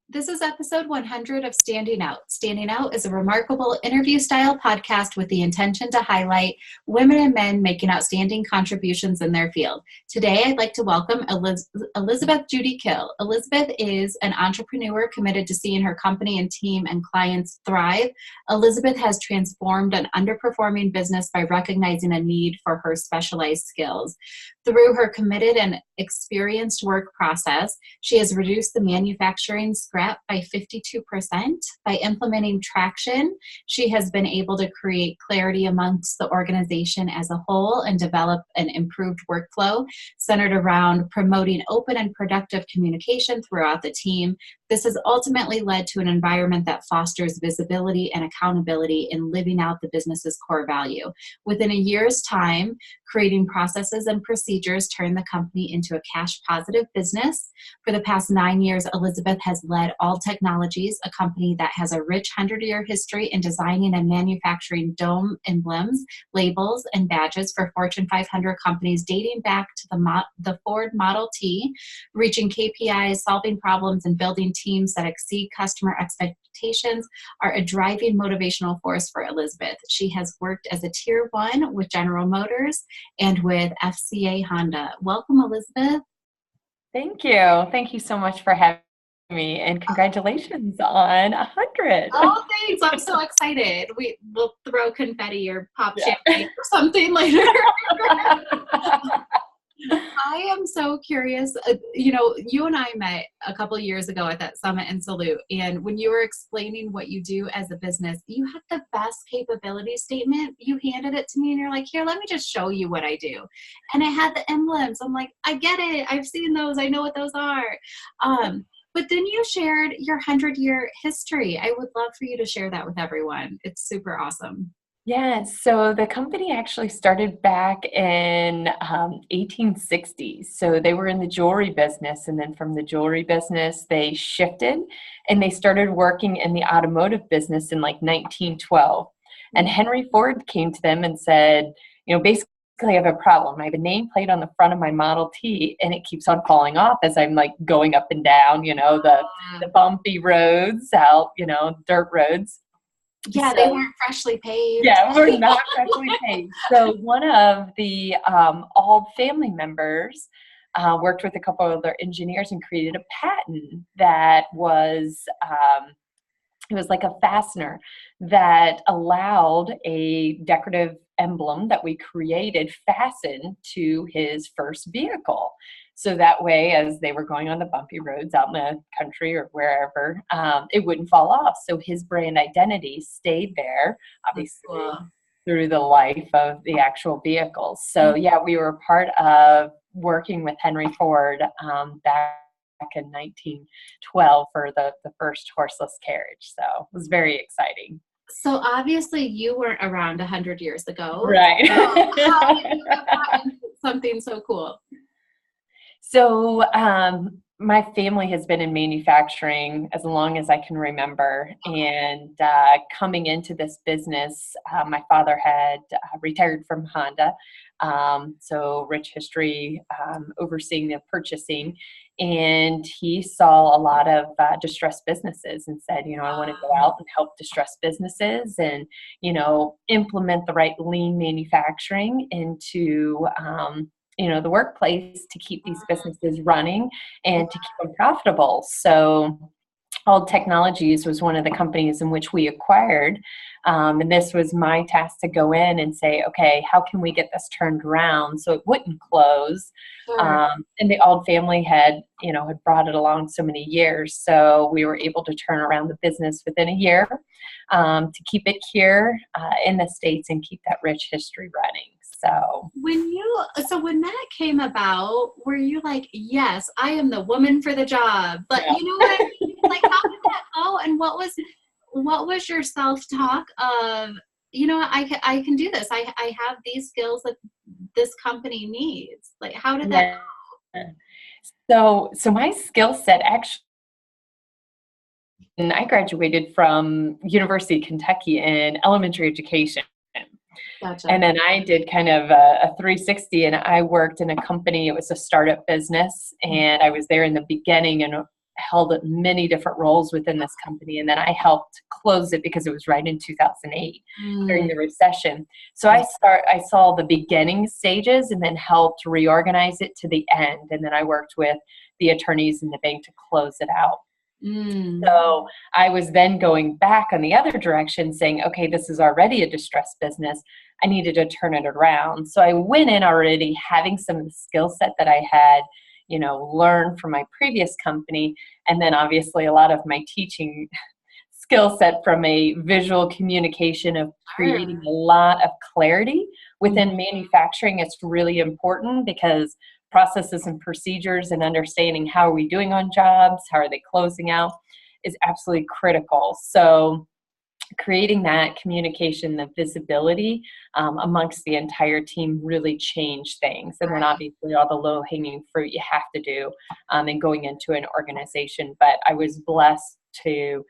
This is episode 100 of Standing Out. Standing Out is a remarkable interview-style podcast with the intention to highlight women and men making outstanding contributions in their field. Today, I'd like to welcome Elizabeth Jutte Kill. Elizabeth is an entrepreneur committed to seeing her company and team and clients thrive. Elizabeth has transformed an underperforming business by recognizing a need for her specialized skills. Through her committed and experienced work process, she has reduced the manufacturing scrap by 52%. By implementing traction, she has been able to create clarity amongst the organization as a whole and develop an improved workflow centered around promoting open and productive communication throughout the team. This has ultimately led to an environment that fosters visibility and accountability in living out the business's core value. Within a year's time, creating processes and procedures turned the company into a cash-positive business. For the past 9 years, Elizabeth has led Auld Technologies, a company that has a rich 100-year history in designing and manufacturing dome emblems, labels, and badges for Fortune 500 companies dating back to the Ford Model T, reaching KPIs, solving problems, and building teams that exceed customer expectations are a driving motivational force for Elizabeth. She has worked as a Tier 1 with General Motors and with FCA Honda. Welcome, Elizabeth. Thank you. Thank you so much for having me, and congratulations on 100. Oh, thanks. I'm so excited. We'll throw confetti or pop champagne or something later. I am so curious. You and I met a couple years ago at that summit and salute. And when you were explaining what you do as a business, you had the best capability statement. You handed it to me and you're like, here, let me just show you what I do. And it had the emblems. I'm like, I get it. I've seen those. I know what those are. But then you shared your 100-year history. I would love for you to share that with everyone. It's super awesome. Yes, so the company actually started back in 1860s. So they were in the jewelry business, and then from the jewelry business, they shifted and they started working in the automotive business in like 1912. And Henry Ford came to them and said, basically, I have a problem. I have a nameplate on the front of my Model T, and it keeps on falling off as I'm like going up and down, the bumpy roads out, dirt roads. Yeah, they weren't freshly paved. Yeah, we're not freshly paved. So one of the Auld family members worked with a couple of other engineers and created a patent that was, it was like a fastener that allowed a decorative emblem that we created fastened to his first vehicle. So that way, as they were going on the bumpy roads out in the country or wherever, it wouldn't fall off. So his brand identity stayed there, obviously, through the life of the actual vehicles. So yeah, we were part of working with Henry Ford back in 1912 for the first horseless carriage. So it was very exciting. So obviously you weren't around 100 years ago. Right. So how did you get that into something so cool? So my family has been in manufacturing as long as I can remember. And coming into this business, my father had retired from Honda. So rich history overseeing the purchasing. And he saw a lot of distressed businesses and said, I want to go out and help distressed businesses and, implement the right lean manufacturing into the workplace to keep these businesses running and to keep them profitable. So Auld Technologies was one of the companies in which we acquired. And this was my task to go in and say, okay, how can we get this turned around so it wouldn't close? Sure. And the Auld family had brought it along so many years. So we were able to turn around the business within a year to keep it here in the States and keep that rich history running. So when that came about, were you like, yes, I am the woman for the job? But yeah. You know what I mean? Like, how did that go? And what was your self-talk of, I can do this. I have these skills that this company needs. Like, how did that go? So my skill set actually, I graduated from University of Kentucky in elementary education. Gotcha. And then I did kind of a 360, and I worked in a company. It was a startup business, and I was there in the beginning and held many different roles within this company. And then I helped close it because it was right in 2008 during the recession. So I saw the beginning stages and then helped reorganize it to the end. And then I worked with the attorneys in the bank to close it out. So I was then going back on the other direction saying, okay, this is already a distressed business. I needed to turn it around. So I went in already having some of the skill set that I had, learned from my previous company. And then obviously a lot of my teaching skill set from a visual communication of creating a lot of clarity within manufacturing. It's really important because processes and procedures and understanding how are we doing on jobs, how are they closing out is absolutely critical. So creating that communication, the visibility amongst the entire team really changed things. And then obviously all the low hanging fruit you have to do in going into an organization. But I was blessed to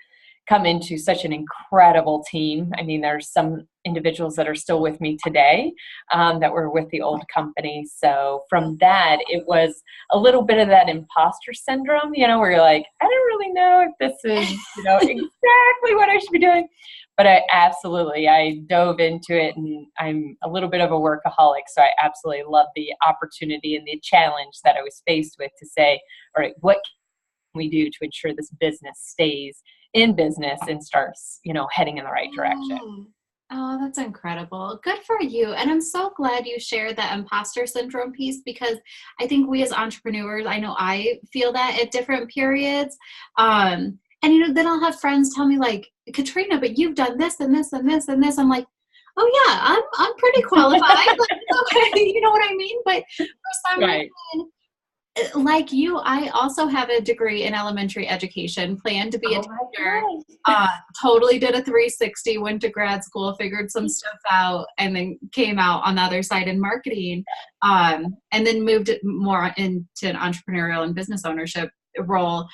come into such an incredible team. I mean, there's some individuals that are still with me today that were with the old company. So from that, it was a little bit of that imposter syndrome, where you're like, I don't really know if this is, exactly what I should be doing. But I dove into it, and I'm a little bit of a workaholic. So I absolutely love the opportunity and the challenge that I was faced with to say, all right, what can we do to ensure this business stays in business and starts, heading in the right direction. Oh, that's incredible. Good for you. And I'm so glad you shared that imposter syndrome piece, because I think we as entrepreneurs, I know I feel that at different periods. And, then I'll have friends tell me like, Katrina, but you've done this and this and this and this. I'm like, oh yeah, I'm pretty qualified. Like, okay, you know what I mean? But for some reason, like you, I also have a degree in elementary education, planned to be a teacher, totally did a 360, went to grad school, figured some stuff out, and then came out on the other side in marketing, and then moved more into an entrepreneurial and business ownership role.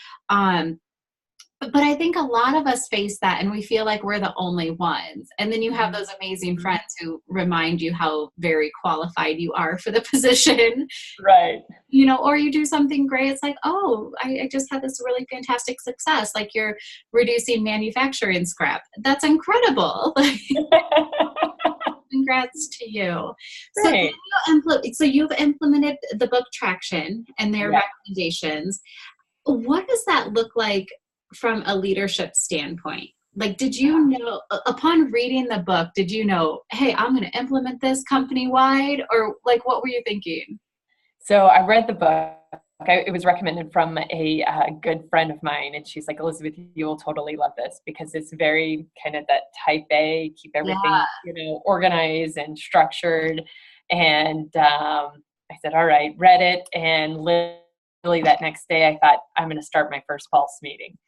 But I think a lot of us face that and we feel like we're the only ones. And then you have those amazing friends who remind you how very qualified you are for the position. Right. Or you do something great. It's like, oh, I just had this really fantastic success. Like you're reducing manufacturing scrap. That's incredible. Congrats to you. Right. So you've implemented the book Traction and their recommendations. What does that look like from a leadership standpoint? Like, did you know, upon reading the book, did you know, hey, I'm going to implement this company-wide, or like, what were you thinking? So I read the book. It was recommended from a good friend of mine, and she's like, Elizabeth, you will totally love this because it's very kind of that type A, keep everything, organized and structured. And I said, all right, read it. And literally that next day, I thought, I'm going to start my first pulse meeting.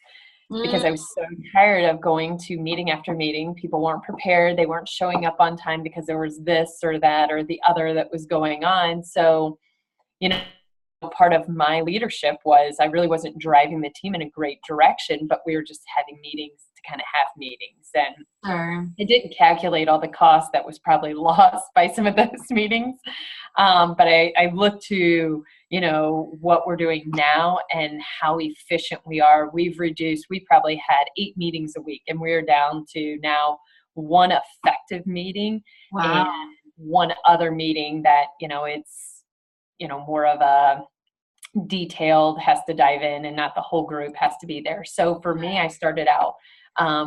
Because I was so tired of going to meeting after meeting. People weren't prepared. They weren't showing up on time because there was this or that or the other that was going on. So, part of my leadership was I really wasn't driving the team in a great direction, but we were just having meetings to kind of have meetings. And it didn't calculate all the cost that was probably lost by some of those meetings. But I looked to, what we're doing now and how efficient we are. We probably had 8 meetings a week, and we're down to now 1 effective meeting and 1 other meeting that, it's, more of a detailed, has to dive in, and not the whole group has to be there. So for me, I started out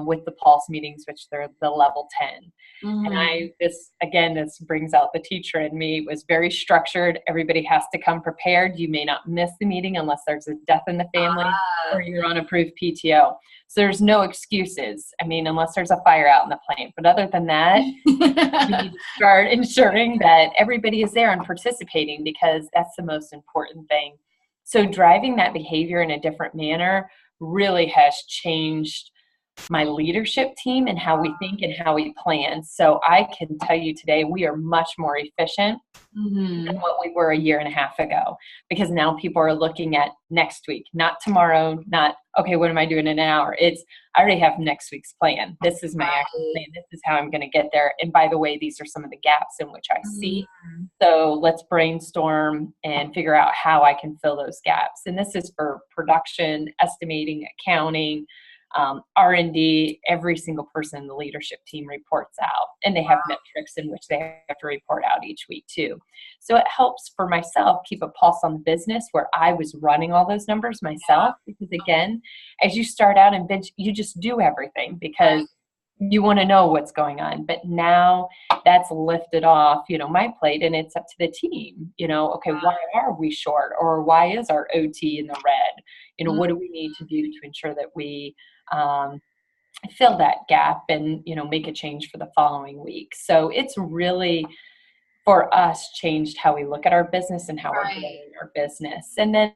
with the pulse meetings, which they're the level 10. And this brings out the teacher in me. It was very structured. Everybody has to come prepared. You may not miss the meeting unless there's a death in the family or you're on approved PTO. So there's no excuses. I mean, unless there's a fire out in the plant. But other than that, you need to start ensuring that everybody is there and participating, because that's the most important thing. So driving that behavior in a different manner really has changed my leadership team and how we think and how we plan. So I can tell you today, we are much more efficient than what we were a year and a half ago, because now people are looking at next week, not tomorrow, not, okay, what am I doing in an hour? It's, I already have next week's plan. This is my action plan. This is how I'm going to get there. And by the way, these are some of the gaps in which I see. So let's brainstorm and figure out how I can fill those gaps. And this is for production, estimating, accounting, R&D. Every single person in the leadership team reports out, and they have metrics in which they have to report out each week too. So it helps for myself keep a pulse on the business where I was running all those numbers myself, because again, as you start out in bench, you just do everything because you want to know what's going on. But now that's lifted off, my plate, and it's up to the team, okay, why are we short, or why is our OT in the red? What do we need to do to ensure that we fill that gap and, make a change for the following week. So it's really, for us, changed how we look at our business and how we're growing our business. And then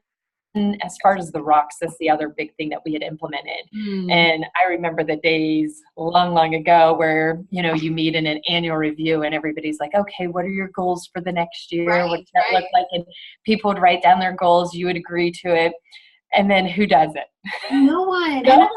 as far as the rocks, that's the other big thing that we had implemented. And I remember the days long, long ago where, you meet in an annual review and everybody's like, okay, what are your goals for the next year? What does that look like? And people would write down their goals. You would agree to it. And then who does it? No one. No one.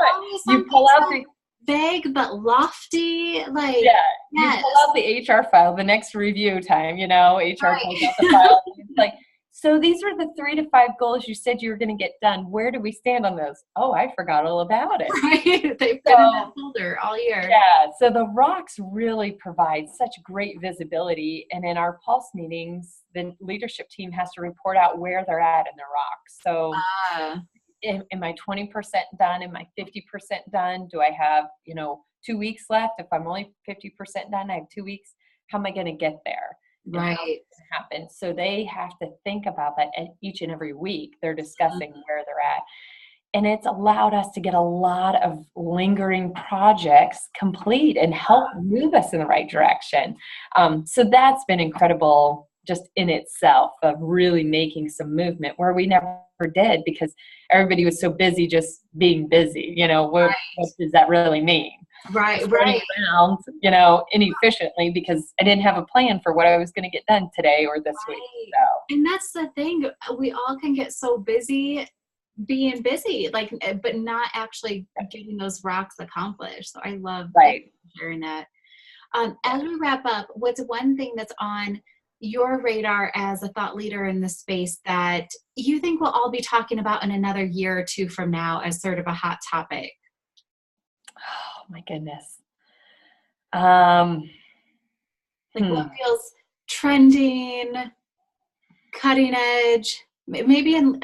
You pull out the vague but lofty, you pull out the HR file the next review time. HR pulls out the file. It's like, so these are the 3 to 5 goals you said you were going to get done. Where do we stand on those? Oh, I forgot all about it. They've been in that folder all year. Yeah. So the rocks really provide such great visibility. And in our pulse meetings, the leadership team has to report out where they're at in the rocks. So am I 20% done? Am I 50% done? Do I have, 2 weeks left? If I'm only 50% done, I have 2 weeks. How am I going to get there? Right. Happen. So they have to think about that each and every week. They're discussing where they're at. And it's allowed us to get a lot of lingering projects complete and help move us in the right direction. So that's been incredible just in itself, of really making some movement where we never did, because everybody was so busy just being busy. What does that really mean? Right. Around, inefficiently, because I didn't have a plan for what I was going to get done today or this week. So. And that's the thing. We all can get so busy being busy, but not actually getting those rocks accomplished. So I love sharing that. As we wrap up, what's one thing that's on your radar as a thought leader in this space that you think we'll all be talking about in another year or two from now as sort of a hot topic? Oh my goodness. What feels trending, cutting edge, maybe in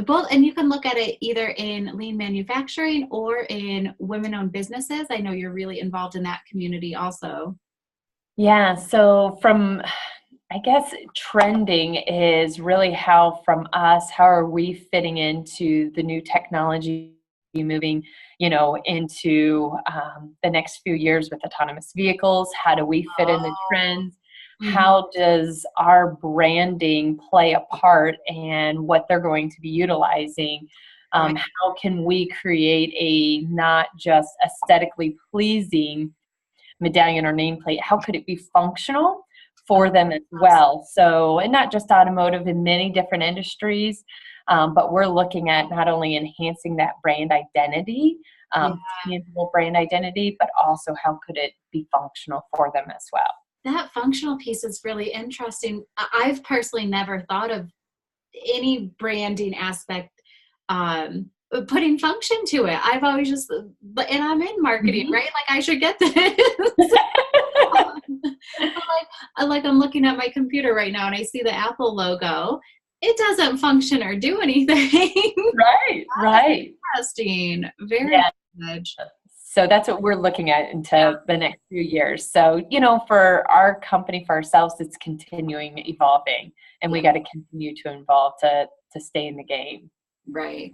both, and you can look at it either in lean manufacturing or in women-owned businesses. I know you're really involved in that community also. Yeah, so I guess trending is really how are we fitting into the new technology moving, into the next few years with autonomous vehicles? How do we fit in the trends? How does our branding play a part in what they're going to be utilizing? How can we create a not just aesthetically pleasing medallion or nameplate? How could it be functional for them as well? So, and not just automotive, in many different industries, but we're looking at not only enhancing that brand identity, tangible brand identity, but also how could it be functional for them as well? That functional piece is really interesting. I've personally never thought of any branding aspect putting function to it. I've always just, and I'm in marketing, right? I should get this. I'm looking at my computer right now and I see the Apple logo. It doesn't function or do anything. Right. Interesting. Very good. So that's what we're looking at into the next few years. So, for our company, for ourselves, it's continuing evolving, and we got to continue to evolve to stay in the game. Right.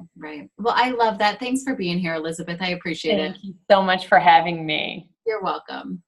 Well, I love that. Thanks for being here, Elizabeth. I appreciate it. Thank you so much for having me. You're welcome.